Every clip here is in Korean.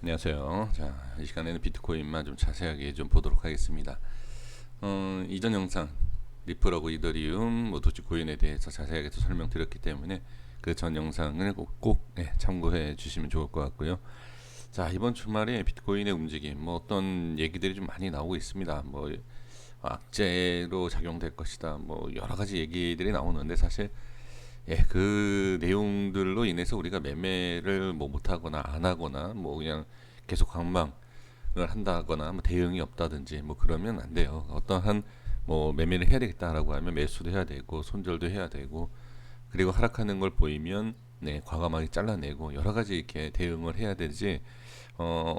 안녕하세요. 자, 이 시간에는 비트코인만 좀 자세하게 좀 보도록 하겠습니다. 이전 영상 리플하고 이더리움, 도지코인에 대해서 자세하게 또 설명드렸기 때문에 그 전 영상을 꼭 참고해 주시면 좋을 것 같고요. 자, 이번 주말에 비트코인의 움직임, 어떤 얘기들이 좀 많이 나오고 있습니다. 악재로 작용될 것이다. 여러 가지 얘기들이 나오는데 사실 그 내용들로 인해서 우리가 매매를 못하거나 안 하거나 그냥 계속 관망을 한다거나 대응이 없다든지 그러면 안 돼요. 어떠한 매매를 해야 되겠다라고 하면 매수도 해야 되고 손절도 해야 되고, 그리고 하락하는 걸 보이면 과감하게 잘라내고 여러 가지 이렇게 대응을 해야 되지.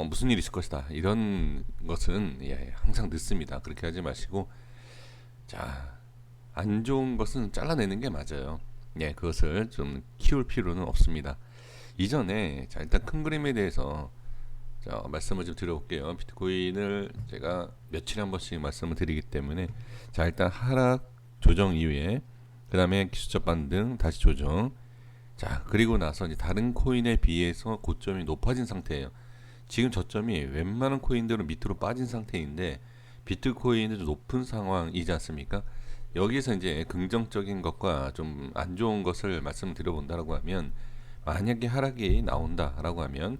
무슨 일이 있을 것이다 이런 것은 항상 늦습니다. 그렇게 하지 마시고, 자, 안 좋은 것은 잘라내는 게 맞아요. 그것을 좀 키울 필요는 없습니다. 이전에 자, 일단 큰 그림에 대해서 말씀을 좀 드려볼게요. 비트코인을 제가 며칠에 한 번씩 말씀을 드리기 때문에, 자, 일단 하락 조정 이후에 그 다음에 기술적 반등 다시 조정, 자, 그리고 나서 이제 다른 코인에 비해서 고점이 높아진 상태예요. 지금 저점이 웬만한 코인들은 밑으로 빠진 상태인데 비트코인은 좀 높은 상황이지 않습니까? 여기서 이제 긍정적인 것과 좀 안 좋은 것을 말씀드려본다라고 하면, 만약에 하락이 나온다라고 하면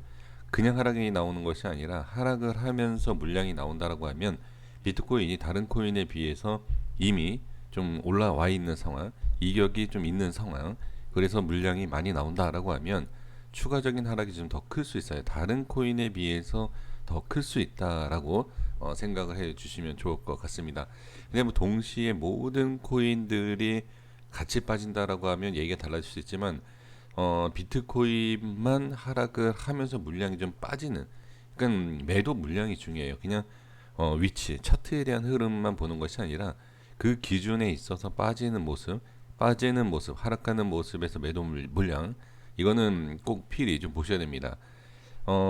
그냥 하락이 나오는 것이 아니라 하락을 하면서 물량이 나온다라고 하면 비트코인이 다른 코인에 비해서 이미 좀 올라와 있는 상황, 이격이 좀 있는 상황, 그래서 물량이 많이 나온다라고 하면 추가적인 하락이 좀 더 클 수 있어요. 다른 코인에 비해서 더 클 수 있다라고 생각을 해 주시면 좋을 것 같습니다. 근데 동시에 모든 코인들이 같이 빠진다라고 하면 얘기가 달라질 수 있지만, 비트코인만 하락을 하면서 물량이 좀 빠지는, 그러니까 매도 물량이 중요해요. 그냥 위치, 차트에 대한 흐름만 보는 것이 아니라 그 기준에 있어서 빠지는 모습, 하락하는 모습에서 매도 물량, 이거는 꼭 필히 좀 보셔야 됩니다.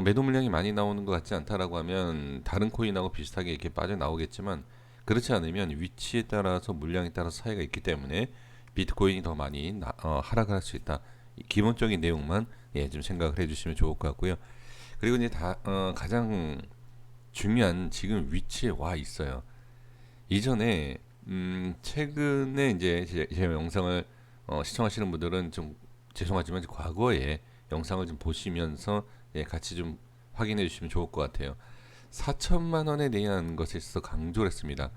매도 물량이 많이 나오는 것 같지 않다라고 하면 다른 코인하고 비슷하게 이렇게 빠져나오겠지만, 그렇지 않으면 위치에 따라서 물량에 따라서 차이가 있기 때문에 비트코인이 더 많이 하락을 할 수 있다. 기본적인 내용만 좀 생각을 해주시면 좋을 것 같고요. 그리고 이제 가장 중요한 지금 위치에 와 있어요. 이전에 최근에 이제 제 영상을 시청하시는 분들은 좀 죄송하지만 과거에 영상을 좀 보시면서 같이 좀 확인해 주시면 좋을 것 같아요. 4천만 원에 대한 것에 있어서 강조를 했습니다.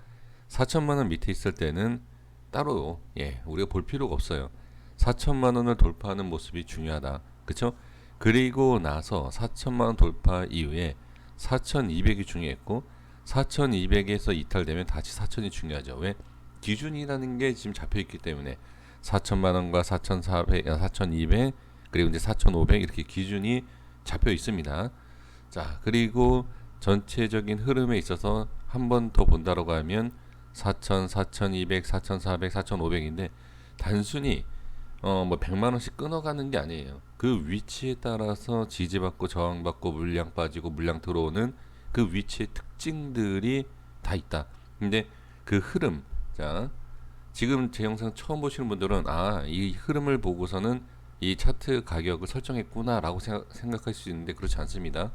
4천만 원 밑에 있을 때는 따로 우리가 볼 필요가 없어요. 4천만 원을 돌파하는 모습이 중요하다. 그쵸? 그리고 나서 4천만 원 돌파 이후에 4,200이 중요했고, 4,200에서 이탈되면 다시 4,000이 중요하죠. 왜? 기준이라는 게 지금 잡혀 있기 때문에 4천만 원과 4,400, 4,200, 그리고 이제 4,500 이렇게 기준이 잡혀 있습니다. 자, 그리고 전체적인 흐름에 있어서 한 번 더 본다라고 하면 4,000, 4,200, 4,400, 4,500인데 단순히 100만 원씩 끊어가는 게 아니에요. 그 위치에 따라서 지지받고 저항받고 물량 빠지고 물량 들어오는 그 위치의 특징들이 다 있다. 근데 그 흐름, 자, 지금 제 영상 처음 보시는 분들은 이 흐름을 보고서는 이 차트 가격을 설정했구나라고 생각할 수 있는데 그렇지 않습니다.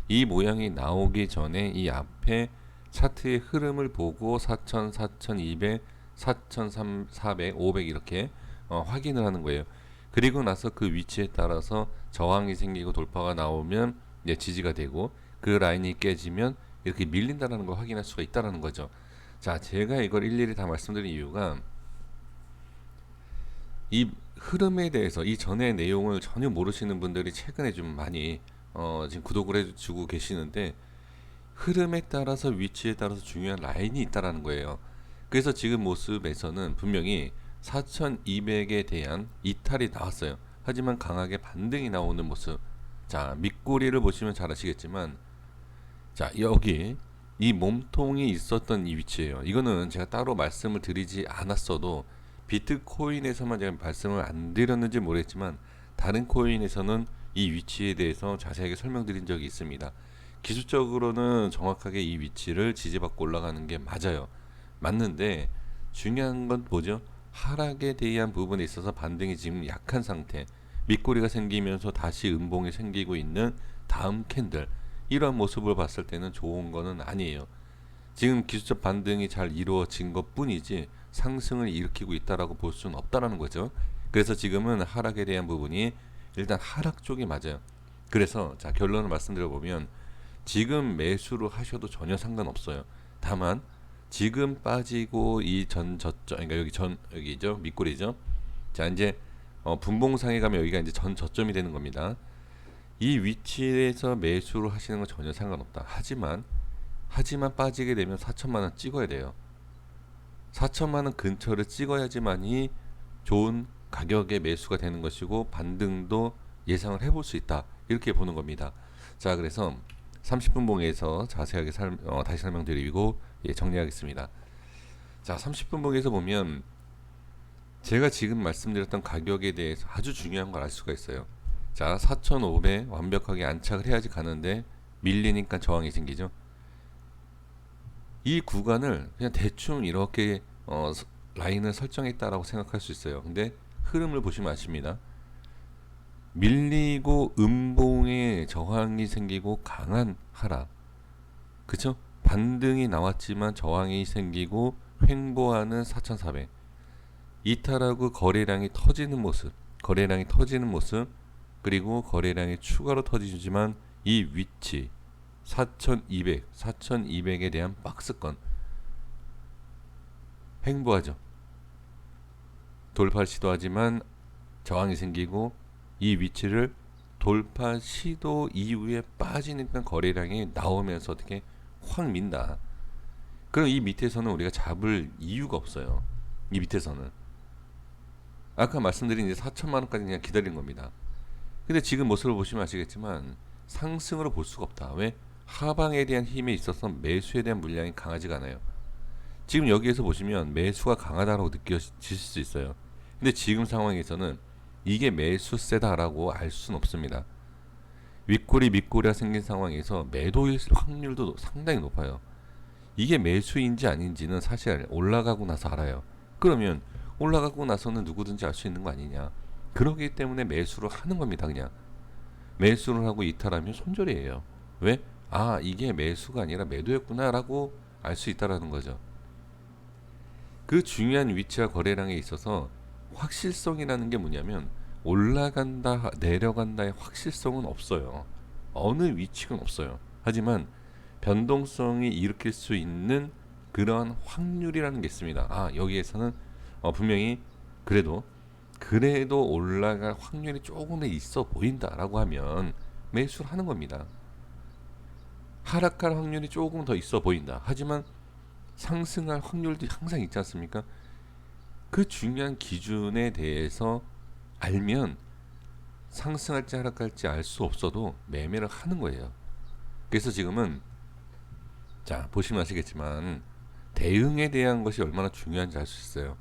이 모양이 나오기 전에 이 앞에 차트의 흐름을 보고 4,000, 4,200, 4,400, 500 이렇게 확인을 하는 거예요. 그리고 나서 그 위치에 따라서 저항이 생기고 돌파가 나오면 지지가 되고, 그 라인이 깨지면 이렇게 밀린다는 걸 확인할 수가 있다는 거죠. 자, 제가 이걸 일일이 다 말씀드린 이유가, 이 흐름에 대해서 이 전의 내용을 전혀 모르시는 분들이 최근에 좀 많이 지금 구독을 해주고 계시는데, 흐름에 따라서 위치에 따라서 중요한 라인이 있다라는 거예요. 그래서 지금 모습에서는 분명히 4,200에 대한 이탈이 나왔어요. 하지만 강하게 반등이 나오는 모습. 자, 밑꼬리를 보시면 잘 아시겠지만, 자, 여기 이 몸통이 있었던 이 위치예요. 이거는 제가 따로 말씀을 드리지 않았어도 비트코인에서만 제가 말씀을 안 드렸는지 모르겠지만 다른 코인에서는 이 위치에 대해서 자세하게 설명드린 적이 있습니다. 기술적으로는 정확하게 이 위치를 지지받고 올라가는 게 맞아요. 맞는데 중요한 건 뭐죠? 하락에 대한 부분에 있어서 반등이 지금 약한 상태, 밑꼬리가 생기면서 다시 음봉이 생기고 있는 다음 캔들, 이러한 모습을 봤을 때는 좋은 거는 아니에요. 지금 기술적 반등이 잘 이루어진 것 뿐이지 상승을 일으키고 있다라고 볼 수는 없다라는 거죠. 그래서 지금은 하락에 대한 부분이 일단 하락 쪽이 맞아요. 그래서 자, 결론을 말씀드려 보면 지금 매수를 하셔도 전혀 상관없어요. 다만 지금 빠지고 이 전 저점, 그러니까 여기죠, 밑골이죠. 자, 이제 분봉상에 가면 여기가 이제 전 저점이 되는 겁니다. 이 위치에서 매수를 하시는 건 전혀 상관없다. 하지만 빠지게 되면 4천만 원 찍어야 돼요. 4천만 원 근처를 찍어야지만이 좋은 가격의 매수가 되는 것이고 반등도 예상을 해볼 수 있다. 이렇게 보는 겁니다. 자, 그래서 30분 봉에서 자세하게 다시 설명드리고 정리하겠습니다. 자, 30분 봉에서 보면 제가 지금 말씀드렸던 가격에 대해서 아주 중요한 걸 알 수가 있어요. 자, 4,500 완벽하게 안착을 해야지 가는데 밀리니까 저항이 생기죠. 이 구간을 그냥 대충 이렇게 라인을 설정했다라고 생각할 수 있어요. 근데 흐름을 보시면 아십니다. 밀리고 음봉에 저항이 생기고 강한 하락, 그쵸? 반등이 나왔지만 저항이 생기고 횡보하는 4,400, 이탈하고 거래량이 터지는 모습, 그리고 거래량이 추가로 터지지만 이 위치 4,200에 대한 박스권 횡보하죠. 돌파 시도하지만 저항이 생기고 이 위치를 돌파 시도 이후에 빠지니까 거래량이 나오면서 어떻게 확 민다. 그럼 이 밑에서는 우리가 잡을 이유가 없어요. 이 밑에서는 아까 말씀드린 이제 4천만 원까지 그냥 기다린 겁니다. 근데 지금 모습을 보시면 아시겠지만 상승으로 볼 수가 없다. 왜? 하방에 대한 힘에 있어서 매수에 대한 물량이 강하지가 않아요. 지금 여기에서 보시면 매수가 강하다고 느껴지실 수 있어요. 근데 지금 상황에서는 이게 매수세다라고 알 수는 없습니다. 윗골이 밑골이가 생긴 상황에서 매도일 확률도 상당히 높아요. 이게 매수인지 아닌지는 사실 올라가고 나서 알아요. 그러면 올라가고 나서는 누구든지 알 수 있는 거 아니냐. 그러기 때문에 매수를 하는 겁니다. 그냥 매수를 하고 이탈하면 손절이에요. 왜? 아, 이게 매수가 아니라 매도였구나 라고 알 수 있다라는 거죠. 그 중요한 위치와 거래량에 있어서 확실성이라는 게 뭐냐면 올라간다 내려간다의 확실성은 없어요. 어느 위치는 없어요. 하지만 변동성이 일으킬 수 있는 그러한 확률이라는 게 있습니다. 아, 여기에서는 분명히 그래도 올라갈 확률이 조금은 있어 보인다라고 하면 매수를 하는 겁니다. 하락할 확률이 조금 더 있어 보인다. 하지만 상승할 확률도 항상 있지 않습니까? 그 중요한 기준에 대해서 알면 상승할지 하락할지 알 수 없어도 매매를 하는 거예요. 그래서 지금은 자, 보시면 아시겠지만 대응에 대한 것이 얼마나 중요한지 알 수 있어요.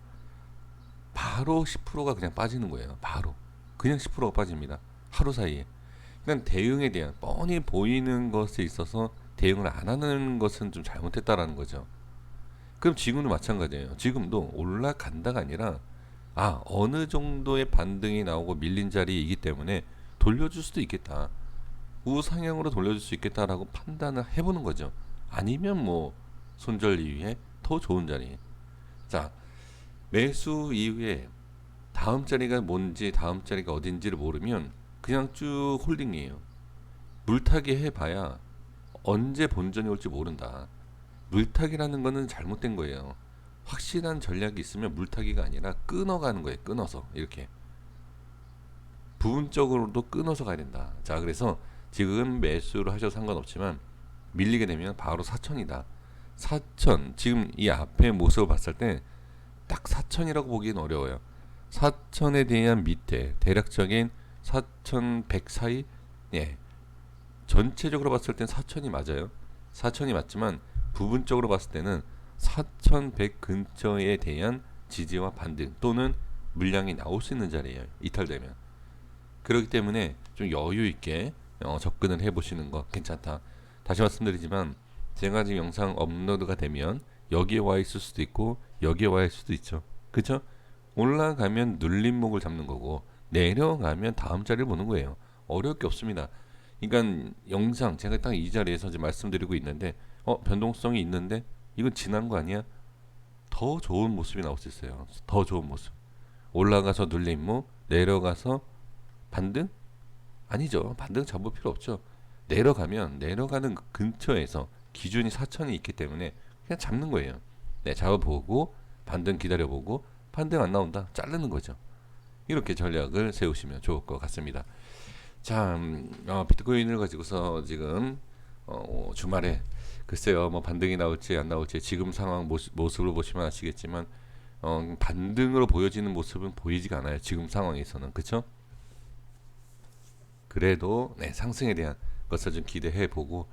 바로 10%가 그냥 빠지는 거예요. 바로 그냥 10%가 빠집니다. 하루 사이에. 그냥 대응에 대한 뻔히 보이는 것에 있어서 대응을 안 하는 것은 좀 잘못했다라는 거죠. 그럼 지금도 마찬가지예요. 지금도 올라간다가 아니라 어느 정도의 반등이 나오고 밀린 자리이기 때문에 돌려줄 수도 있겠다. 우상향으로 돌려줄 수 있겠다라고 판단을 해보는 거죠. 아니면 뭐 손절 이후에 더 좋은 자리. 자, 매수 이후에 다음 자리가 뭔지 다음 자리가 어딘지를 모르면 그냥 쭉 홀딩이에요. 물타기 해봐야 언제 본전이 올지 모른다. 물타기라는 거는 잘못된 거예요. 확실한 전략이 있으면 물타기가 아니라 끊어가는 거예요. 끊어서 이렇게 부분적으로도 끊어서 가야 된다. 자, 그래서 지금 매수를 하셔도 상관없지만 밀리게 되면 바로 4천이다. 4천, 지금 이 앞에 모습을 봤을 때 딱 4천이라고 보기는 어려워요. 4천에 대한 밑에 대략적인 4,100 사이, 예, 전체적으로 봤을 땐 4천이 맞아요. 4천이 맞지만 부분적으로 봤을 때는 4,100 근처에 대한 지지와 반등 또는 물량이 나올 수 있는 자리예요. 이탈되면. 그렇기 때문에 좀 여유 있게 접근을 해보시는 거 괜찮다. 다시 말씀드리지만 제가 지금 영상 업로드가 되면 여기에 와 있을 수도 있고 여기에 와 있을 수도 있죠. 그쵸? 올라가면 눌림목을 잡는 거고 내려가면 다음 자리를 보는 거예요. 어려울 게 없습니다. 그러니까 영상 제가 딱 이 자리에서 이제 말씀드리고 있는데 변동성이 있는데 이건 지난 거 아니야? 더 좋은 모습이 나올 수 있어요. 더 좋은 모습. 올라가서 눌림목, 내려가서 반등? 아니죠. 반등 잡을 필요 없죠. 내려가면 내려가는 그 근처에서 기준이 4천이 있기 때문에 그냥 잡는 거예요. 네, 잡아보고 반등 기다려보고 반등 안 나온다. 자르는 거죠. 이렇게 전략을 세우시면 좋을 것 같습니다. 자, 비트코인을 가지고서 지금 주말에 글쎄요, 뭐 반등이 나올지 안 나올지 지금 상황 모습을 보시면 아시겠지만 반등으로 보여지는 모습은 보이지가 않아요. 지금 상황에서는 그렇죠? 그래도 네, 상승에 대한 것을 좀 기대해 보고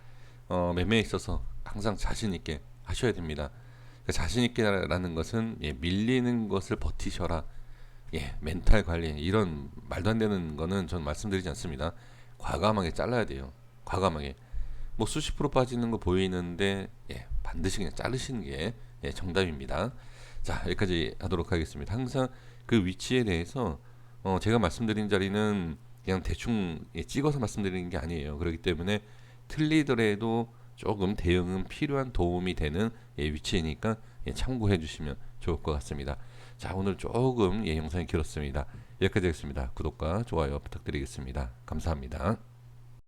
매매에 있어서 항상 자신 있게 하셔야 됩니다. 그 자신 있게라는 것은 밀리는 것을 버티셔라. 멘탈 관리 이런 말도 안 되는 거는 전 말씀드리지 않습니다. 과감하게 잘라야 돼요. 과감하게. 뭐 수십 프로 빠지는 거 보이는데 반드시 그냥 자르시는 게 정답입니다. 자, 여기까지 하도록 하겠습니다. 항상 그 위치에 대해서 제가 말씀드린 자리는 그냥 대충 찍어서 말씀드리는 게 아니에요. 그렇기 때문에 틀리더라도 조금 대응은 필요한 도움이 되는 위치이니까 참고해 주시면 좋을 것 같습니다. 자, 오늘 조금 영상이 길었습니다. 여기까지 하겠습니다. 구독과 좋아요 부탁드리겠습니다. 감사합니다.